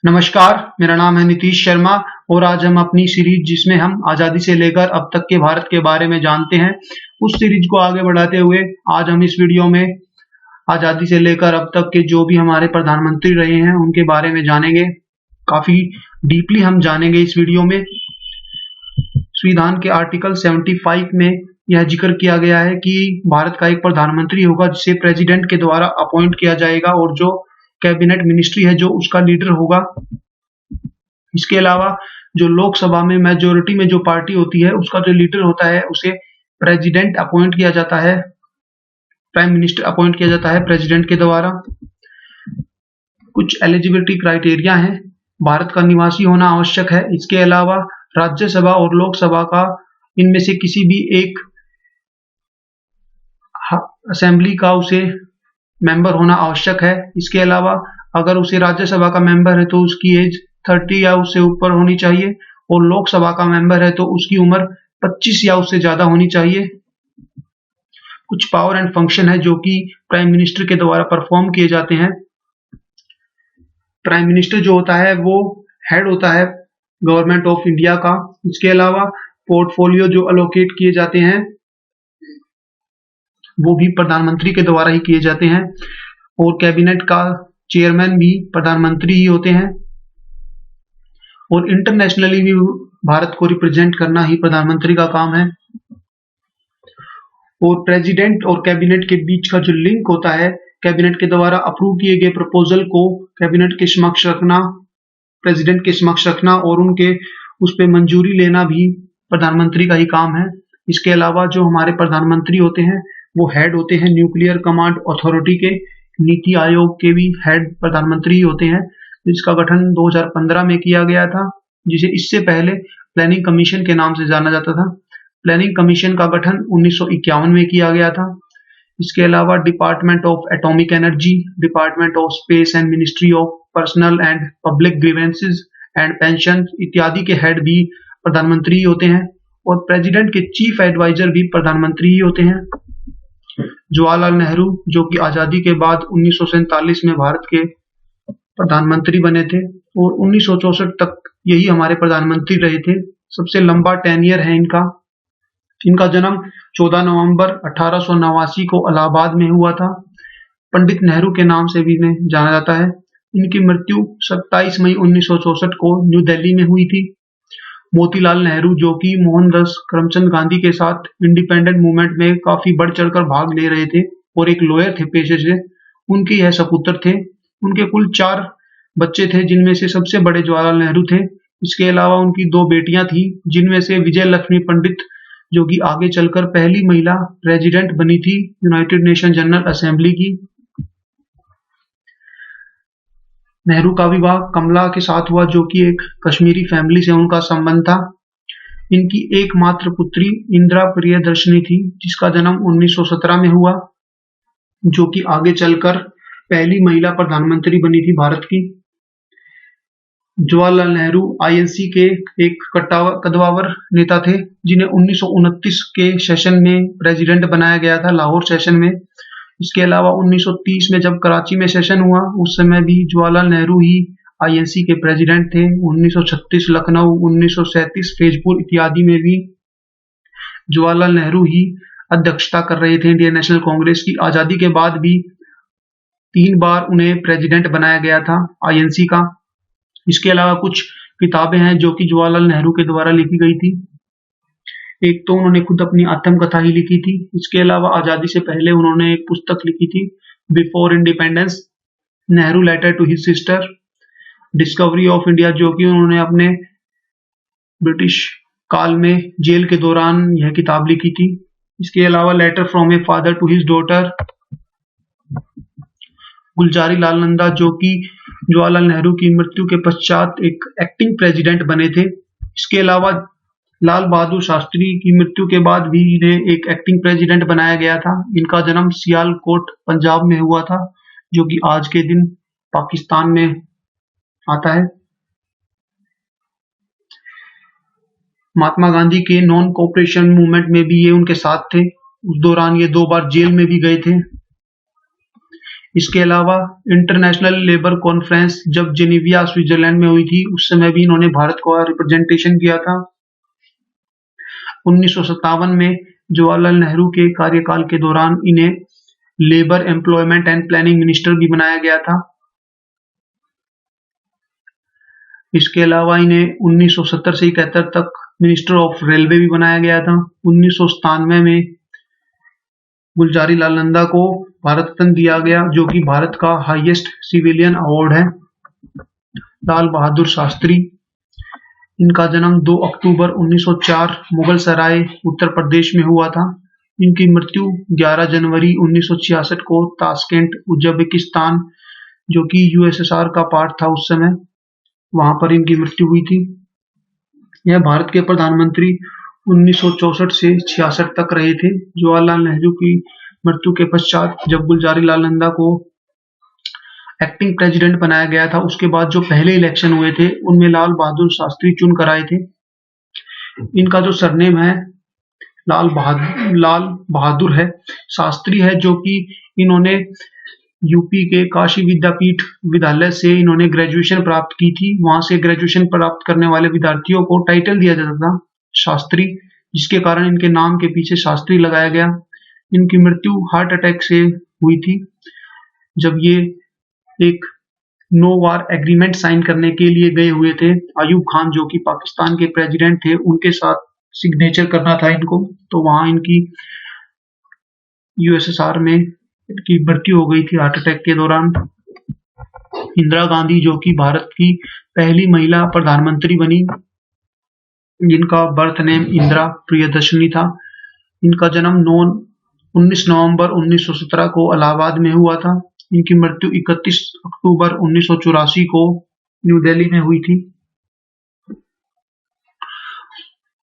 नमस्कार, मेरा नाम है नीतीश शर्मा और आज हम अपनी सीरीज जिसमें हम आज़ादी से लेकर अब तक के भारत के बारे में जानते हैं, उस सीरीज को आगे बढ़ाते हुए आज हम इस वीडियो में आज़ादी से लेकर अब तक के जो भी हमारे प्रधानमंत्री रहे हैं, उनके बारे में जानेंगे। काफ़ी डीपली हम जानेंगे इस वीडियो में। संविधान के आर्टिकल 75 में यह जिक्र किया गया है कि भारत का एक प्रधानमंत्री होगा जिसे प्रेसिडेंट के द्वारा अपॉइंट किया जाएगा और जो कैबिनेट मिनिस्ट्री है जो उसका लीडर होगा। इसके अलावा जो लोकसभा में मेजोरिटी में जो पार्टी होती है उसका जो लीडर होता है उसे प्रेसिडेंट अपॉइंट किया जाता है, प्राइम मिनिस्टर अपॉइंट किया जाता है प्रेसिडेंट के द्वारा। कुछ एलिजिबिलिटी क्राइटेरिया हैं। भारत का निवासी होना आवश्यक है। इसके अलावा राज्यसभा और लोकसभा का इनमें से किसी भी एक असेंबली का उसे मेंबर होना आवश्यक है। इसके अलावा अगर उसे राज्यसभा का मेंबर है तो उसकी एज 30 या उससे ऊपर होनी चाहिए और लोकसभा का मेंबर है तो उसकी उम्र 25 या उससे ज्यादा होनी चाहिए। कुछ पावर एंड फंक्शन है जो कि प्राइम मिनिस्टर के द्वारा परफॉर्म किए जाते हैं। प्राइम मिनिस्टर जो होता है वो हेड होता है गवर्नमेंट ऑफ इंडिया का। इसके अलावा पोर्टफोलियो जो अलोकेट किए जाते हैं वो भी प्रधानमंत्री के द्वारा ही किए जाते हैं और कैबिनेट का चेयरमैन भी प्रधानमंत्री ही होते हैं और इंटरनेशनली भी भारत को रिप्रेजेंट करना ही प्रधानमंत्री का काम है। और प्रेसिडेंट और कैबिनेट के बीच का जो लिंक होता है, कैबिनेट के द्वारा अप्रूव किए गए प्रपोजल को कैबिनेट के समक्ष रखना, प्रेसिडेंट के समक्ष रखना और उनके उस पर मंजूरी लेना भी प्रधानमंत्री का ही काम है। इसके अलावा जो हमारे प्रधानमंत्री होते हैं वो हेड होते हैं न्यूक्लियर कमांड अथॉरिटी के। नीति आयोग के भी हेड प्रधानमंत्री होते हैं जिसका गठन 2015 में किया गया था, जिसे इससे पहले प्लानिंग कमीशन के नाम से जाना जाता था। प्लानिंग कमीशन का गठन 1951 में किया गया था। इसके अलावा department of atomic energy, department of space and ministry of personal and public grievances and pension इत्यादि के हेड भी प्रधानमंत्री ही होते हैं और प्रेसिडेंट के चीफ एडवाइजर भी प्रधानमंत्री ही होते हैं। जवाहरलाल नेहरू जो कि आजादी के बाद 1947 में भारत के प्रधानमंत्री बने थे और 1964 तक यही हमारे प्रधानमंत्री रहे थे। सबसे लंबा टेन्योर है इनका। इनका जन्म 14 नवंबर 1889 को इलाहाबाद में हुआ था। पंडित नेहरू के नाम से भी इन्हें जाना जाता है। इनकी मृत्यु 27 मई 1964 को न्यू दिल्ली में हुई थी। मोतीलाल नेहरू जो कि मोहनदास करमचंद गांधी के साथ इंडिपेंडेंट मूवमेंट में काफी बढ़ चढ़कर भाग ले रहे थे और एक लॉयर थे पेशे से, उनके यह सपुत्र थे। उनके कुल 4 बच्चे थे जिनमें से सबसे बड़े जवाहरलाल नेहरू थे। इसके अलावा उनकी 2 बेटियां थी जिनमें से विजय लक्ष्मी पंडित जो कि आगे चलकर पहली महिला प्रेसिडेंट बनी थी यूनाइटेड नेशन जनरल असेंबली की। नेहरू का विवाह कमला के साथ हुआ जो कि एक कश्मीरी फैमिली से उनका संबंध था। इनकी एकमात्र पुत्री इंदिरा प्रियदर्शनी थी जिसका जन्म 1917 में हुआ, जो कि आगे चलकर पहली महिला प्रधानमंत्री बनी थी भारत की। जवाहरलाल नेहरू आईएनसी के एक कद्दावर नेता थे जिन्हें 1929 के सेशन में प्रेसिडेंट बनाया गया था, लाहौर सेशन में। इसके अलावा 1930 में जब कराची में सेशन हुआ उस समय भी जवाहरलाल नेहरू ही आईएनसी के प्रेसिडेंट थे। 1936 लखनऊ, 1937 फैजपुर इत्यादि में भी जवाहरलाल नेहरू ही अध्यक्षता कर रहे थे इंडियन नेशनल कांग्रेस की। आजादी के बाद भी 3 बार उन्हें प्रेसिडेंट बनाया गया था आईएनसी का। इसके अलावा कुछ किताबें हैं जो कि जवाहरलाल नेहरू के द्वारा लिखी गई थी। एक तो उन्होंने खुद अपनी आत्मकथा ही लिखी थी। इसके अलावा आजादी से पहले उन्होंने एक पुस्तक लिखी थी before independence, Nehru letter to his sister, Discovery of India जो कि उन्होंने अपने ब्रिटिश काल में जेल के दौरान यह किताब लिखी थी। इसके अलावा letter from a father to his daughter, Gulzari Lal Nanda जो कि जवाहरलाल नेहरू की मृत्यु के पश्चात एक एक्टिंग प्रेसिडेंट बने थे। इसके अलावा लाल बहादुर शास्त्री की मृत्यु के बाद भी इन्हें एक एक्टिंग प्रेसिडेंट बनाया गया था। इनका जन्म सियालकोट पंजाब में हुआ था जो कि आज के दिन पाकिस्तान में आता है। महात्मा गांधी के नॉन कोऑपरेशन मूवमेंट में भी ये उनके साथ थे। उस दौरान ये 2 बार जेल में भी गए थे। इसके अलावा इंटरनेशनल लेबर कॉन्फ्रेंस जब जेनेविया स्विट्जरलैंड में हुई थी, उस समय भी इन्होंने भारत को रिप्रेजेंटेशन किया था। 1957 में जवाहरलाल नेहरू के कार्यकाल के दौरान इन्हें labour employment and planning minister भी बनाया गया था। इसके अलावा इन्हें 1970 से 71 तक मिनिस्टर ऑफ रेलवे भी बनाया गया था। 1997 में गुलजारी लाल नंदा को भारत रत्न दिया गया, जो कि भारत का हाईएस्ट सिविलियन अवार्ड है। लाल बहादुर शास्त्री, इनका जन्म 2 अक्टूबर 1904 मुगल सराय उत्तर प्रदेश में हुआ था। इनकी मृत्यु 11 जनवरी 1966 को ताशकेंट उज्बेकिस्तान, जो कि यूएसएसआर का पार्ट था उस समय, वहां पर इनकी मृत्यु हुई थी। यह भारत के प्रधानमंत्री 1964 से 66 तक रहे थे। जवाहरलाल नेहरू की मृत्यु के पश्चात जब गुलजारी लाल नंदा को एक्टिंग प्रेसिडेंट बनाया गया था, उसके बाद जो पहले इलेक्शन हुए थे उनमें लाल बहादुर शास्त्री चुन कर आए थे। इनका जो सरनेम है लाल बहादुर है, शास्त्री है, जो कि इन्होंने यूपी के काशी विद्यापीठ विद्यालय से इन्होंने ग्रेजुएशन प्राप्त की थी। वहां से ग्रेजुएशन प्राप्त करने वाले विद्यार्थियों को टाइटल दिया जाता था शास्त्री, जिसके कारण इनके नाम के पीछे शास्त्री लगाया गया। इनकी मृत्यु हार्ट अटैक से हुई थी, जब ये एक नो वार एग्रीमेंट साइन करने के लिए गए हुए थे। अयूब खान, जो कि पाकिस्तान के प्रेसिडेंट थे, उनके साथ सिग्नेचर करना था इनको, तो वहां इनकी यूएसएसआर में इनकी मृत्यु हो गई थी हार्ट अटैक के दौरान। इंदिरा गांधी, जो कि भारत की पहली महिला प्रधानमंत्री बनी, जिनका बर्थ नेम इंदिरा प्रियदर्शनी था। इनका जन्म 19 नवंबर 1917 को इलाहाबाद में हुआ था। इनकी मृत्यु 31 अक्टूबर 1984 को न्यू दिल्ली में हुई थी।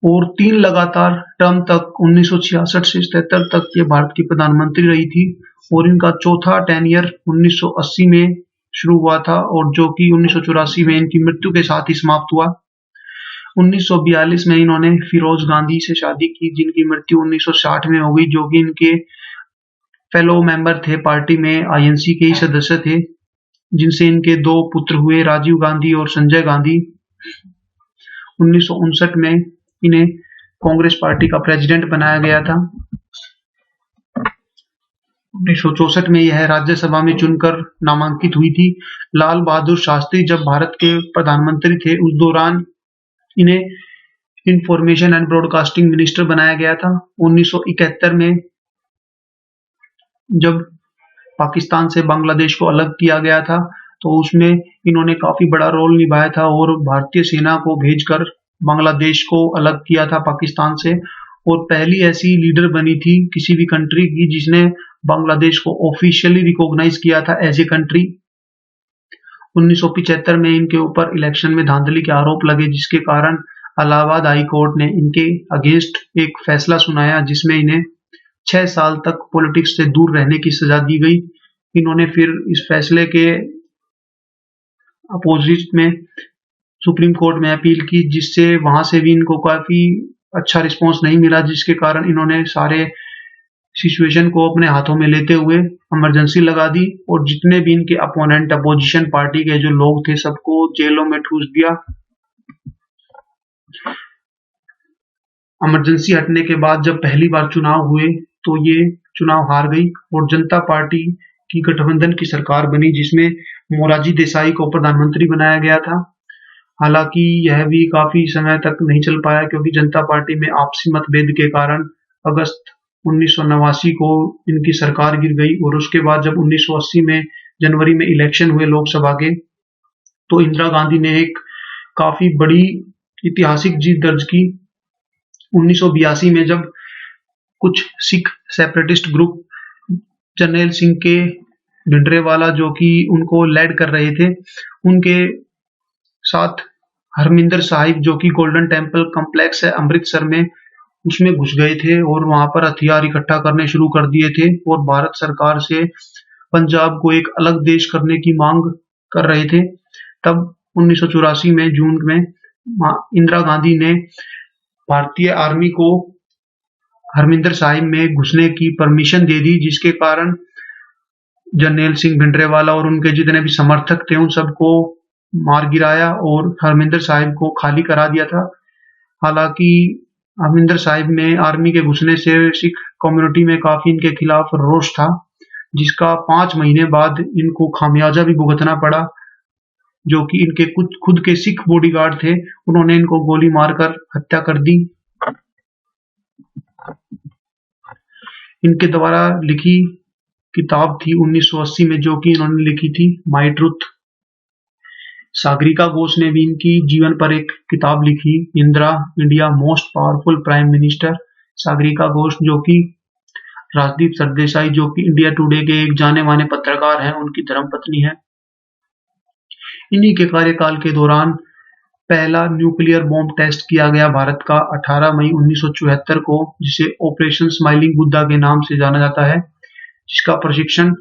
और 3 लगातार टर्म तक 1966 से 77 तक ये भारत की प्रधानमंत्री रही थी। और इनका चौथा टेन्योर 1980 में शुरू हुआ था, और जो कि 1984 में इनकी मृत्यु के साथ ही समाप्त हुआ। 1942 में इन्होंने फिरोज गांधी से शादी की, जिनकी मृत्यु 1960 में हो गई, जो कि इनके फेलो मेंबर थे, पार्टी में आईएनसी के ही सदस्य थे, जिनसे इनके 2 पुत्र हुए, राजीव गांधी और संजय गांधी। 1959 में इन्हें कांग्रेस पार्टी का प्रेसिडेंट बनाया गया था। 1964 में यह राज्यसभा में चुनकर नामांकित हुई थी। लाल बहादुर शास्त्री जब भारत के प्रधानमंत्री थे, उस दौरान इन्हें इंफॉर्मेशन एंड ब्रॉडकास्टिंग मिनिस्टर बनाया गया था। 1971 में जब पाकिस्तान से बांग्लादेश को अलग किया गया था, तो उसमें इन्होंने काफी बड़ा रोल निभाया था और भारतीय सेना को भेजकर बांग्लादेश को अलग किया था पाकिस्तान से। और पहली ऐसी लीडर बनी थी किसी भी कंट्री की जिसने बांग्लादेश को ऑफिशियली रिकॉग्नाइज किया था एज ए कंट्री। 1975 में इनके ऊपर इलेक्शन में धांधली के आरोप लगे, जिसके कारण इलाहाबाद हाई कोर्ट ने इनके अगेंस्ट एक फैसला सुनाया, जिसमें इन्हें 6 साल तक पॉलिटिक्स से दूर रहने की सजा दी गई। इन्होंने फिर इस फैसले के अपोजिट में सुप्रीम कोर्ट में अपील की, जिससे वहां से भी इनको काफी अच्छा रिस्पांस नहीं मिला, जिसके कारण इन्होंने सारे सिचुएशन को अपने हाथों में लेते हुए इमरजेंसी लगा दी और जितने भी इनके अपोनेंट अपोजिशन पार्टी के जो लोग थे सबको जेलों में ठूस दिया। इमरजेंसी हटने के बाद जब पहली बार चुनाव हुए तो ये चुनाव हार गई और जनता पार्टी की गठबंधन की सरकार बनी, जिसमें मोरारजी देसाई को प्रधानमंत्री बनाया गया था। हालांकि यह भी काफी समय तक नहीं चल पाया, क्योंकि जनता पार्टी में आपसी मतभेद के कारण अगस्त 1989 को इनकी सरकार गिर गई। और उसके बाद जब 1980 में जनवरी में इलेक्शन हुए लोकसभा के, तो इंदिरा गांधी ने एक काफी बड़ी ऐतिहासिक जीत दर्ज की। 1982 में जब कुछ सिख सेपरेटिस्ट ग्रुप जर्नैल सिंह के भिंडरेवाला, जो कि उनको लेड कर रहे थे, उनके साथ हरमिंदर साहिब, जो कि गोल्डन टेम्पल कॉम्प्लेक्स है अमृतसर में, उसमें घुस गए थे और वहां पर हथियार इकट्ठा करने शुरू कर दिए थे और भारत सरकार से पंजाब को एक अलग देश करने की मांग कर रहे थे। तब 1984 में जून में इंदिरा गांधी ने भारतीय आर्मी को हरमिंदर साहिब में घुसने की परमिशन दे दी, जिसके कारण जरनैल सिंह भिंडरावाला और उनके जितने भी समर्थक थे उन सबको मार गिराया और हरमिंदर साहिब को खाली करा दिया था। हालांकि हरमिंदर साहिब में आर्मी के घुसने से सिख कम्युनिटी में काफी इनके खिलाफ रोष था, जिसका 5 महीने बाद इनको खामियाजा भी भुगतना पड़ा। जो कि इनके कुछ खुद के सिख बॉडीगार्ड थे, उन्होंने इनको गोली मारकर हत्या कर दी। इनके द्वारा लिखी किताब थी 1980 में, जो कि इन्होंने लिखी थी माई ट्रुथ। सागरिका घोष ने भी इनकी जीवन पर एक किताब लिखी, Indira India most powerful prime minister. Sagarika Ghosh जो कि राजदीप सरदेसाई, जो कि इंडिया टुडे के एक जाने माने पत्रकार हैं, उनकी धर्मपत्नी है। इन्हीं के कार्यकाल के दौरान पहला न्यूक्लियर बॉम्ब टेस्ट किया गया भारत का 18 मई 1974 को, जिसे ऑपरेशन स्माइलिंग बुद्धा के नाम से जाना जाता है, जिसका प्रशिक्षण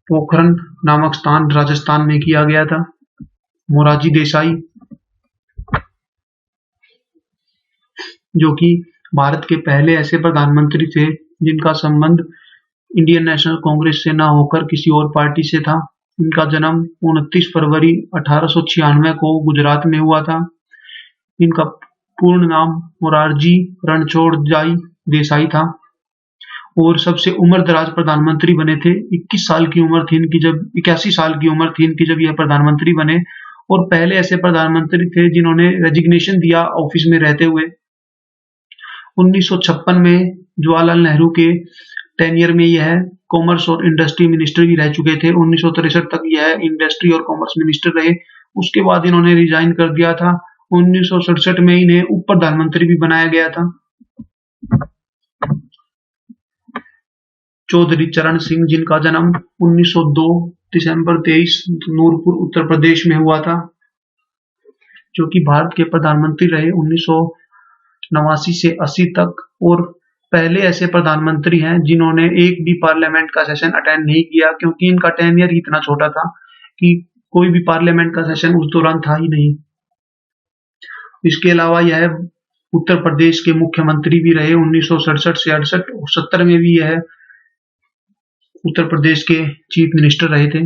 पोखरण नामक स्थान राजस्थान में किया गया था। मोरारजी देसाई जो कि भारत के पहले ऐसे प्रधानमंत्री थे जिनका संबंध इंडियन नेशनल कांग्रेस से न होकर किसी और पार्टी से था। इनका जन्म 29 फरवरी 1896 को गुजरात में हुआ था। इनका पूर्ण नाम मोरारजी रणछोड़दाई देसाई था और सबसे उम्रदराज प्रधानमंत्री बने थे। 81 साल की उम्र थी इनकी जब 81 साल की उम्र थी इनकी जब यह प्रधानमंत्री बने, और पहले ऐसे प्रधानमंत्री थे जिन्होंने रेजिग्नेशन दिया ऑफिस में रहते हुए। 1956 में जवाहरलाल नेहरू के टेन्योर में यह कॉमर्स और इंडस्ट्री मिनिस्टर भी रह चुके थे। 1963 तक यह इंडस्ट्री और कॉमर्स मिनिस्टर रहे। उसके बाद इन्होंने रिजाइन कर दिया था। 1967 में इन्हें उप प्रधानमंत्री भी बनाया गया था। चौधरी चरण सिंह, जिनका जन्म 1902 दिसंबर 23 नूरपुर उत्तर प्रदेश में हुआ था, जो कि भारत के प्रधानमंत्री रहे 1989 से 80 तक, और पहले ऐसे प्रधानमंत्री हैं जिन्होंने एक भी पार्लियामेंट का सेशन अटेंड नहीं किया, क्योंकि इनका टेन्योर ही इतना छोटा था कि कोई भी पार्लियामेंट का सेशन उस दौरान था ही नहीं। इसके अलावा यह उत्तर प्रदेश के मुख्यमंत्री भी रहे 1967 से 68 और 70 में भी यह उत्तर प्रदेश के चीफ मिनिस्टर रहे थे।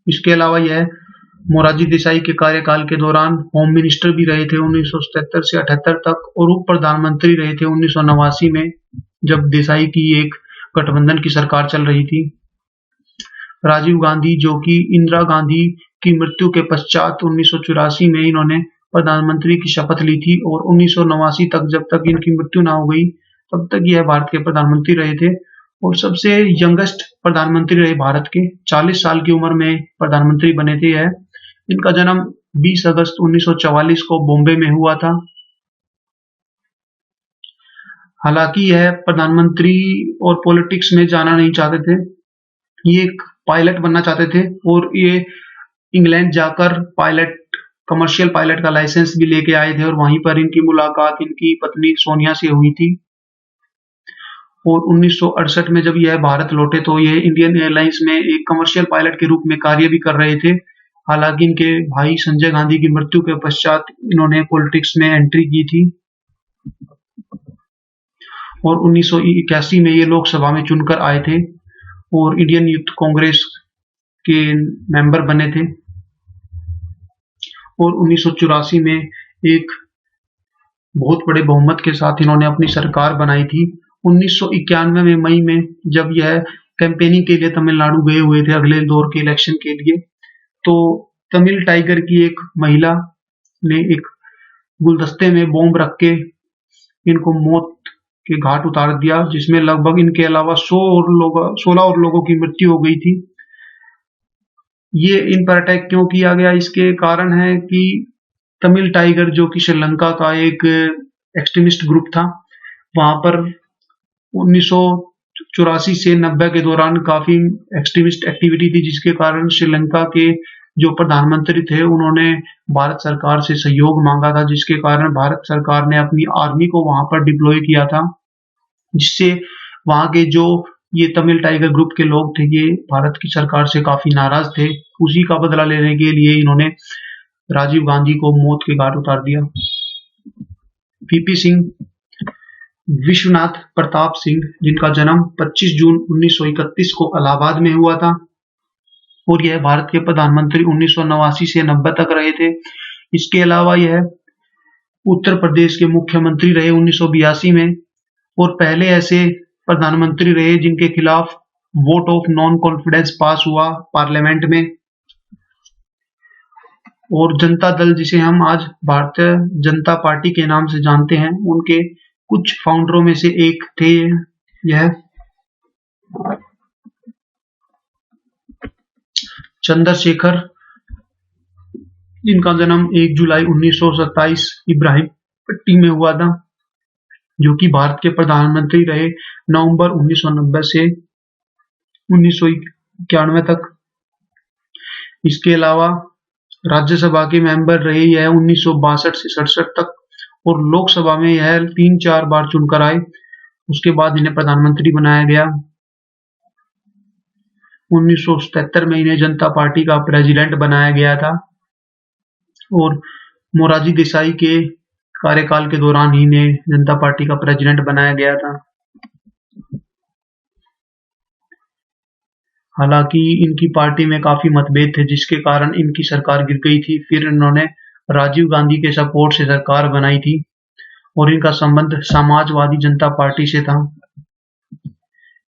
इसके अलावा यह मोरारजी देसाई के कार्यकाल के दौरान होम मिनिस्टर भी रहे थे 1977 से 78 तक, और उप प्रधानमंत्री रहे थे 1989 में, जब देसाई की एक गठबंधन की सरकार चल रही थी। राजीव गांधी, जो कि इंदिरा गांधी की मृत्यु के पश्चात 1984 में इन्होंने प्रधानमंत्री की शपथ ली थी, और 1989 तक, जब तक इनकी मृत्यु ना हो गई, तब तक यह भारत के प्रधानमंत्री रहे थे और सबसे यंगेस्ट प्रधानमंत्री रहे भारत के। 40 साल की उम्र में प्रधानमंत्री बने थे यह। इनका जन्म 20 अगस्त 1944 को बॉम्बे में हुआ था। हालांकि यह प्रधानमंत्री और पॉलिटिक्स में जाना नहीं चाहते थे, ये एक पायलट बनना चाहते थे, और ये इंग्लैंड जाकर कमर्शियल पायलट का लाइसेंस भी लेके आए थे, और वहीं पर इनकी मुलाकात इनकी पत्नी सोनिया से हुई थी। और 1968 में जब यह भारत लौटे तो ये इंडियन एयरलाइंस में एक कमर्शियल पायलट के रूप में कार्य भी कर रहे थे। हालांकि इनके भाई संजय गांधी की मृत्यु के पश्चात इन्होंने पॉलिटिक्स में एंट्री की थी, और 1981 में ये लोकसभा में चुनकर आए थे और इंडियन यूथ कांग्रेस के मेंबर बने थे, और 1984 में एक बहुत बड़े बहुमत के साथ इन्होंने अपनी सरकार बनाई थी। 1991 में मई में जब यह कैंपेनिंग के लिए तमिलनाडु गए हुए थे अगले दौर के इलेक्शन के लिए, तो तमिल टाइगर की एक महिला ने एक गुलदस्ते में बॉम्ब रख के इनको मौत के घाट उतार दिया, जिसमें लगभग इनके अलावा 16 और लोगों की मृत्यु हो गई थी। ये इन पर अटैक क्यों किया गया, इसके कारण है कि तमिल टाइगर, जो कि श्रीलंका का एक एक्सट्रीमिस्ट ग्रुप था, वहां पर 1984 से 90 के दौरान काफी एक्सट्रीमिस्ट एक्टिविटी थी, जिसके कारण श्रीलंका के जो प्रधानमंत्री थे उन्होंने भारत सरकार से सहयोग मांगा था, जिसके कारण भारत सरकार ने अपनी आर्मी को वहां पर डिप्लॉय किया था, जिससे वहां के जो ये तमिल टाइगर ग्रुप के लोग थे ये भारत की सरकार से काफी नाराज थे। उसी का बदला लेने के लिए इन्होंने राजीव गांधी को मौत के घाट उतार दिया। वीपी सिंह विश्वनाथ प्रताप सिंह, जिनका जन्म 25 जून 1931 को इलाहाबाद में हुआ था और यह भारत के प्रधानमंत्री 1989 से 90 तक रहे थे। इसके अलावा यह उत्तर प्रदेश के मुख्यमंत्री रहे 1982 में और पहले ऐसे प्रधानमंत्री रहे जिनके खिलाफ वोट ऑफ नॉन कॉन्फिडेंस पास हुआ पार्लियामेंट में। और जनता दल, जिसे हम आज भारतीय जनता पार्टी के नाम से जानते हैं, उनके कुछ फाउंडरों में से एक थे यह चंद्रशेखर, जिनका जन्म 1 जुलाई 1927 इब्राहिमपट्टी में हुआ था, जो कि भारत के प्रधानमंत्री रहे नवंबर 1990 से 1991 तक। इसके अलावा राज्यसभा के मेंबर रहे यह 1962 से 67 तक और लोकसभा में यह 3-4 बार चुनकर आए। उसके बाद इन्हें प्रधानमंत्री बनाया गया। 1977 में इन्हें जनता पार्टी का प्रेसिडेंट बनाया गया था और मोरारजी देसाई के कार्यकाल के दौरान ही इन्हें जनता पार्टी का प्रेसिडेंट बनाया गया था। हालांकि इनकी पार्टी में काफी मतभेद थे, जिसके कारण इनकी सरकार गिर गई थी। फिर इन्होंने राजीव गांधी के सपोर्ट से सरकार बनाई थी और इनका संबंध समाजवादी जनता पार्टी से था।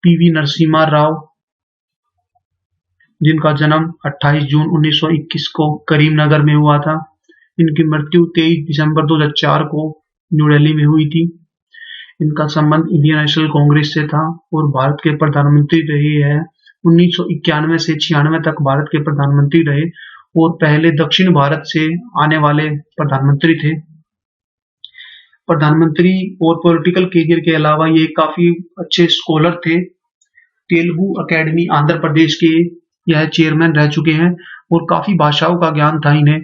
पीवी नरसिम्हा राव, जिनका जन्म 28 जून 1921 को करीमनगर में हुआ था। इनकी मृत्यु 23 दिसंबर 2004 को न्यू दिल्ली में हुई थी। इनका संबंध इंडियन नेशनल कांग्रेस से था और भारत के प्रधानमंत्री रहे हैं 1991 से 96 तक भारत के प्रधानमंत्री रहे और पहले दक्षिण भारत से आने वाले प्रधानमंत्री थे। प्रधानमंत्री और पॉलिटिकल करियर के अलावा ये काफी अच्छे स्कॉलर थे। तेलुगु अकेडमी आंध्र प्रदेश के यह चेयरमैन रह चुके हैं और काफी भाषाओं का ज्ञान था इन्हें।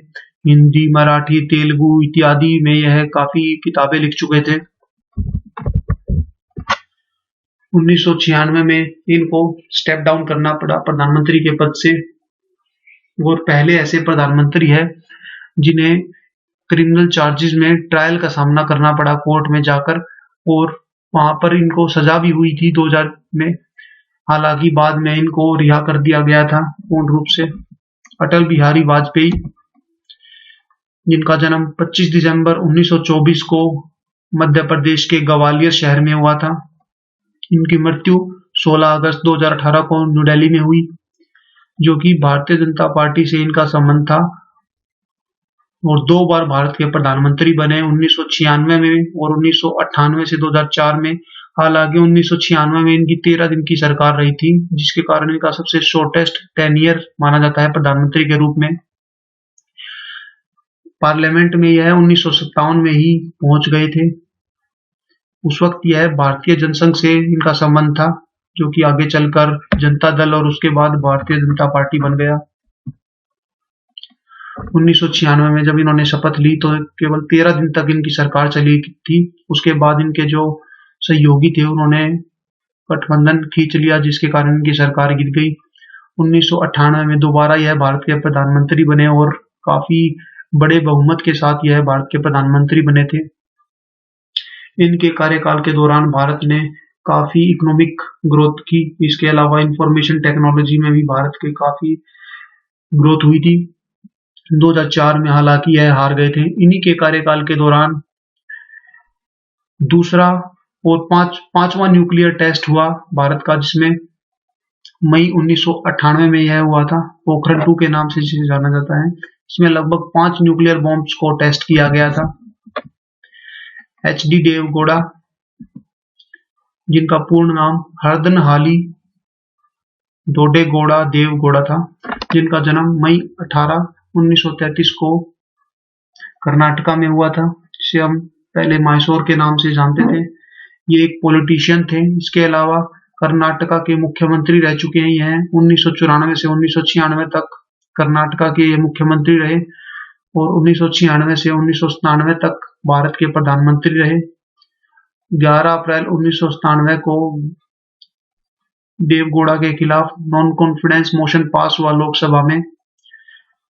हिंदी, मराठी, तेलुगु इत्यादि में यह काफी किताबें लिख चुके थे। 1996 में इनको स्टेप डाउन करना पड़ा प्रधानमंत्री के पद से और पहले ऐसे प्रधानमंत्री है जिन्हें क्रिमिनल चार्जेस में ट्रायल का सामना करना पड़ा कोर्ट में जाकर और वहां पर इनको सजा भी हुई थी 2000 में। हालांकि बाद में इनको रिहा कर दिया गया था पूर्ण रूप से। अटल बिहारी वाजपेयी, जिनका जन्म 25 दिसंबर 1924 को मध्य प्रदेश के ग्वालियर शहर में हुआ था। इनकी मृत्यु 16 अगस्त 2018 को न्यू दिल्ली में हुई, जो कि भारतीय जनता पार्टी से इनका संबंध था और 2 बार भारत के प्रधानमंत्री बने, 1996 में और 1998 से 2004 में। हालांकि 1996 में इनकी 13 दिन की सरकार रही थी, जिसके कारण इनका सबसे शॉर्टेस्ट टेन्योर माना जाता है प्रधानमंत्री के रूप में। पार्लियामेंट में यह 1957 में ही पहुंच गए थे। उस वक्त यह भारतीय जनसंघ से इनका संबंध था, जो कि आगे चलकर जनता दल और उसके बाद भारतीय जनता पार्टी बन गया। 1996 में जब इन्होंने शपथ ली तो केवल 13 दिन तक इनकी सरकार चली थी। उसके बाद इनके जो सहयोगी थे उन्होंने गठबंधन खींच लिया, जिसके कारण इनकी सरकार गिर गई। 1998 में दोबारा यह भारत के प्रधानमंत्री बने और काफी बड़े बहुमत के साथ यह भारत के प्रधानमंत्री बने थे। इनके कार्यकाल के दौरान भारत ने काफी इकोनॉमिक ग्रोथ की। इसके अलावा इंफॉर्मेशन टेक्नोलॉजी में भी भारत के काफी ग्रोथ हुई थी। 2004 में हालांकि यह हार गए थे। इन्हीं के कार्यकाल के दौरान दूसरा और पांचवा न्यूक्लियर टेस्ट हुआ भारत का, जिसमें मई 1998 में यह हुआ था। पोखरण 2 के नाम से जिसे जाना जाता है। इसमें लगभग 5 न्यूक्लियर बॉम्ब्स को टेस्ट किया गया था। HD देवगौड़ा, जिनका पूर्ण नाम हरदनहाली दोडेगौड़ा देवगौड़ा था, जिनका जन्म मई 18, 1933 को कर्नाटका में हुआ था, जिसे हम पहले मैसूर के नाम से जानते थे। ये एक पॉलिटिशियन थे। इसके अलावा कर्नाटका के मुख्यमंत्री रह चुके हैं। यह 1994 से 1996 तक कर्नाटका के ये मुख्यमंत्री रहे और 1996 से 1997 तक भारत के प्रधानमंत्री रहे। 11 अप्रैल 1997 को देवगौड़ा के खिलाफ नॉन कॉन्फिडेंस मोशन पास हुआ लोकसभा में,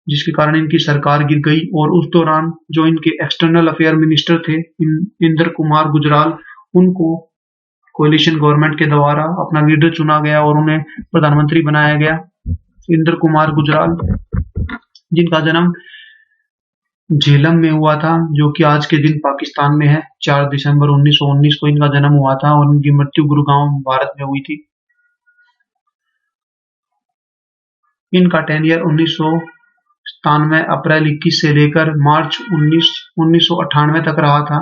जिसके कारण इनकी सरकार गिर गई और उस दौरान जो इनके एक्सटर्नल अफेयर मिनिस्टर थे इंद्र कुमार गुजराल, उनको कोalition गवर्नमेंट के द्वारा अपना लीडर चुना गया और उन्हें प्रधानमंत्री बनाया गया। इंद्र कुमार गुजराल, जिनका जन्म झेलम में हुआ था, जो कि आज के दिन पाकिस्तान में है। 4 दिसंबर 1919 को इनका जन्म हुआ था और इनकी मृत्यु गुरुग्राम, भारत में हुई थी। इनका टेन्योर 1997 अप्रैल 21 से लेकर मार्च 1998 तक रहा था।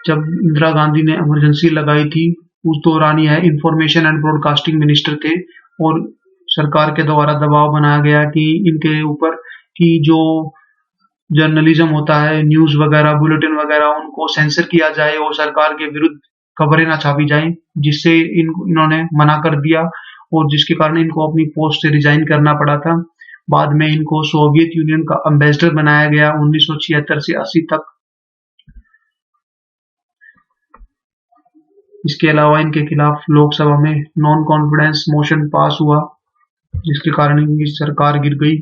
जब इंदिरा गांधी ने इमरजेंसी लगाई थी, उस दौरान यह इंफॉर्मेशन एंड ब्रॉडकास्टिंग मिनिस्टर थे और सरकार के द्वारा दबाव बनाया गया कि इनके ऊपर कि जो जर्नलिज्म होता है, न्यूज वगैरह, बुलेटिन वगैरह, उनको सेंसर किया जाए और सरकार के विरुद्ध खबरें ना छापी जाएं, जिससे इन्होंने मना कर दिया और जिसके कारण इनको अपनी पोस्ट से रिजाइन करना पड़ा था। बाद में इनको सोवियत यूनियन का एम्बेसडर बनाया गया 1976 से 80 तक। इसके अलावा इनके खिलाफ लोकसभा में नॉन कॉन्फिडेंस मोशन पास हुआ, जिसके कारण इनकी सरकार गिर गई।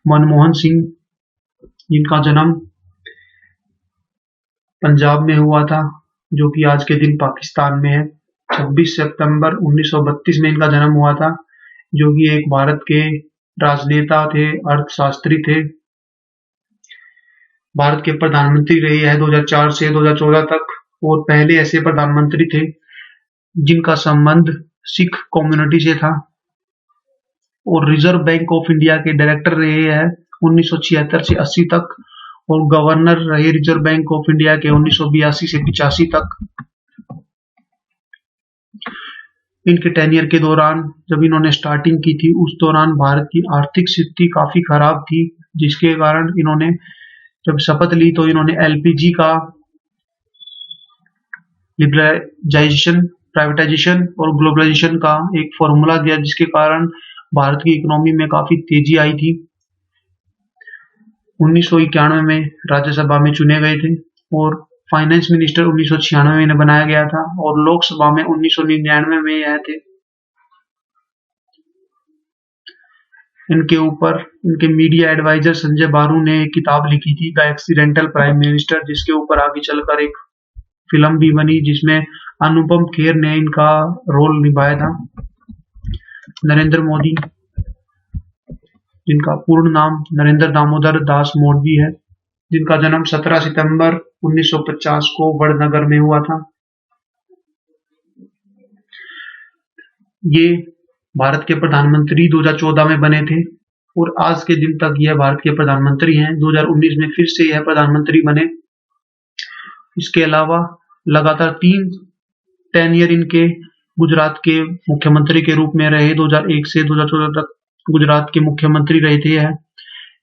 मनमोहन सिंह, जिनका जन्म पंजाब में हुआ था, जो कि आज के दिन पाकिस्तान में है। 26 सितंबर 1932 में इनका जन्म हुआ था, जो कि एक भारत के राजनेता थे, अर्थशास्त्री थे। भारत के प्रधानमंत्री रहे हैं 2004 से 2014 तक और पहले ऐसे प्रधानमंत्री थे जिनका संबंध सिख कम्युनिटी से था। और रिजर्व बैंक ऑफ इंडिया के डायरेक्टर रहे हैं 1976 से 80 तक और गवर्नर रहे रिजर्व बैंक ऑफ इंडिया के 1982 से 85 तक। इनके टेन्योर के दौरान जब इन्होंने स्टार्टिंग की थी, उस दौरान भारत की आर्थिक स्थिति काफी खराब थी, जिसके कारण इन्होंने जब शपथ ली तो इन्होंने एलपीजी का लिबरलाइजेशन, प्राइवेटाइजेशन और ग्लोबलाइजेशन का एक फॉर्मूला दिया, जिसके कारण भारत की इकोनॉमी में काफी तेजी आई थी। 1991 में राज्यसभा में चुने गए थे और फाइनेंस मिनिस्टर 1996 में इन्हें बनाया गया था और लोकसभा में 1999 में यह थे। इनके ऊपर इनके मीडिया एडवाइजर संजय बारू ने एक किताब लिखी थी, द एक्सीडेंटल प्राइम मिनिस्टर, जिसके ऊपर आगे चलकर एक फिल्म भी बनी, जिसमें अनुपम खेर ने इनका रोल निभाया था। नरेंद्र मोदी, जिनका पूर्ण नाम नरेंद्र दामोदर दास मोदी है, जिनका जन्म 17 सितंबर 1950 को वडनगर में हुआ था। ये भारत के प्रधानमंत्री 2014 में बने थे और आज के दिन तक यह भारत के प्रधानमंत्री हैं। 2019 में फिर से यह प्रधानमंत्री बने। इसके अलावा लगातार 3 टेन्योर इनके गुजरात के मुख्यमंत्री के रूप में रहे। 2001 से 2014 तक गुजरात के मुख्यमंत्री रहे थे यह।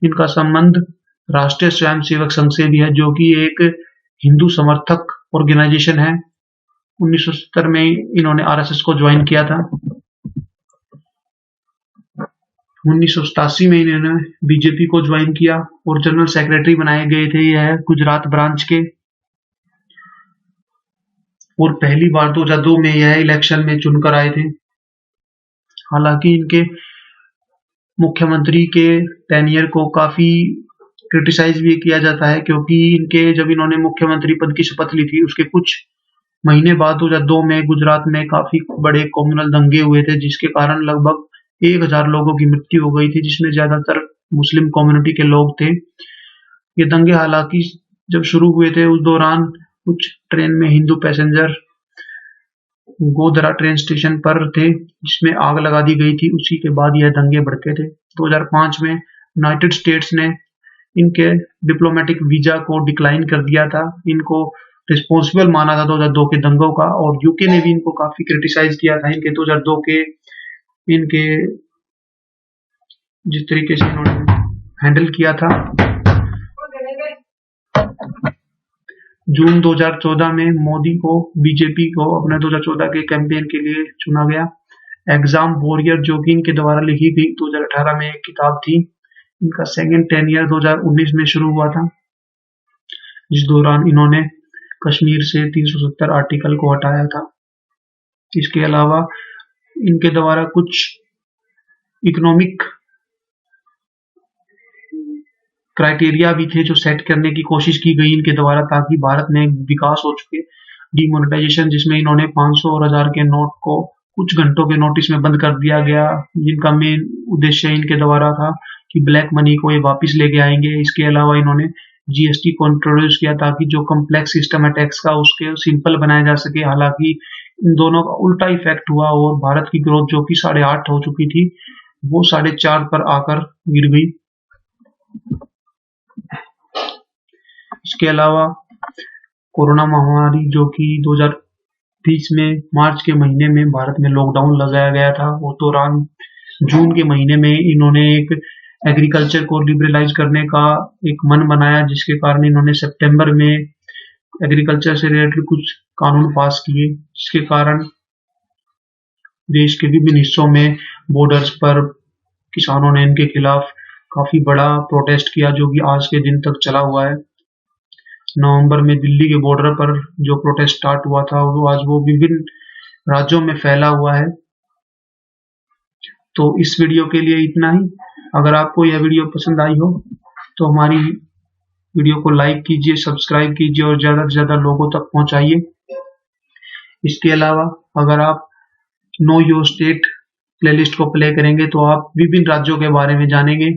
इनका संबंध राष्ट्रीय स्वयंसेवक संघ से भी है, जो कि एक हिंदू समर्थक ऑर्गेनाइजेशन है। 1970 में इन्होंने आरएसएस को ज्वाइन किया था। 1987 में इन्होंने बीजेपी को ज्वाइन किया और जनरल सेक्रेटरी बनाए गए थे यह गुजरात ब्रांच के। और पहली बार 2002 में यह इलेक्शन में चुनकर आए थे। हालांकि इनके मुख्यमंत्री के टेन्योर को काफी क्रिटिसाइज भी किया जाता है, क्योंकि इनके जब इन्होंने मुख्यमंत्री पद की शपथ ली थी, उसके कुछ महीने बाद 2002 में गुजरात में काफी बड़े कम्युनल दंगे हुए थे, जिसके कारण लगभग 1000 लोगों की मृत्यु हो गई थी, जिसमें ज्यादातर मुस्लिम कम्युनिटी के लोग थे। ये दंगे हालांकि जब शुरू हुए थे, उस दौरान कुछ ट्रेन में Hindu passenger Godhra train station पर थे, जिसमें आग लगा दी गई थी। उसी के बाद यह दंगे भड़के थे। 2005 में यूनाइटेड स्टेट्स ने इनके डिप्लोमेटिक वीजा को डिक्लाइन कर दिया था। इनको रिस्पॉन्सिबल माना था 2002 के दंगों का, और यूके ने भी इनको काफी क्रिटिसाइज किया था इनके 2002 के इनके जिस तरीके से इन्होंने हैंडल किया था। जून 2014 में मोदी को बीजेपी को अपने 2014 के कैंपेन के लिए चुना गया। एग्जाम वॉरियर, जो कि इनके द्वारा लिखी गई 2018 में एक किताब थी, इनका सेकेंड टेन्योर 2019 में शुरू हुआ था, जिस दौरान इन्होंने कश्मीर से 370 आर्टिकल को हटाया था। इसके अलावा इनके द्वारा कुछ इकोनॉमिक क्राइटेरिया भी थे जो सेट करने की कोशिश की गई इनके द्वारा, ताकि भारत में विकास हो चुके। डिमोनेटाइजेशन, जिसमें इन्होंने 500 और 1000 के नोट को कुछ घंटों के नोटिस में बंद कर दिया गया, जिनका मेन उद्देश्य इनके द्वारा था कि ब्लैक मनी को ये वापस लेके आएंगे। इसके अलावा इन्होंने जीएसटी को इंट्रोड्यूस किया ताकि जो कम्प्लेक्स सिस्टम है टैक्स का उसके सिंपल बनाया जा सके। हालांकि इन दोनों का उल्टा इफेक्ट हुआ और भारत की ग्रोथ जो कि 8.5 हो चुकी थी वो 4.5 पर आकर गिर गई। इसके अलावा कोरोना महामारी जो कि 2020 में मार्च के महीने में भारत में लॉकडाउन लगाया गया था, वो दौरान जून के महीने में इन्होंने एक एग्रीकल्चर को लिबरलाइज करने का एक मन बनाया, जिसके कारण इन्होंने सितंबर में एग्रीकल्चर से रिलेटेड कुछ कानून पास किए, जिसके कारण देश के विभिन्न हिस्सों में बॉर्डर्स पर किसानों ने इनके खिलाफ काफी बड़ा प्रोटेस्ट किया, जो कि आज के दिन तक चला हुआ है। नवंबर में दिल्ली के बॉर्डर पर जो प्रोटेस्ट स्टार्ट हुआ था वो विभिन्न राज्यों में फैला हुआ है। तो इस वीडियो के लिए इतना ही। अगर आपको यह वीडियो पसंद आई हो तो हमारी वीडियो को लाइक कीजिए, सब्सक्राइब कीजिए और ज्यादा से ज्यादा लोगों तक पहुंचाइए। इसके अलावा अगर आप नो योर स्टेट प्लेलिस्ट को प्ले करेंगे तो आप विभिन्न राज्यों के बारे में जानेंगे।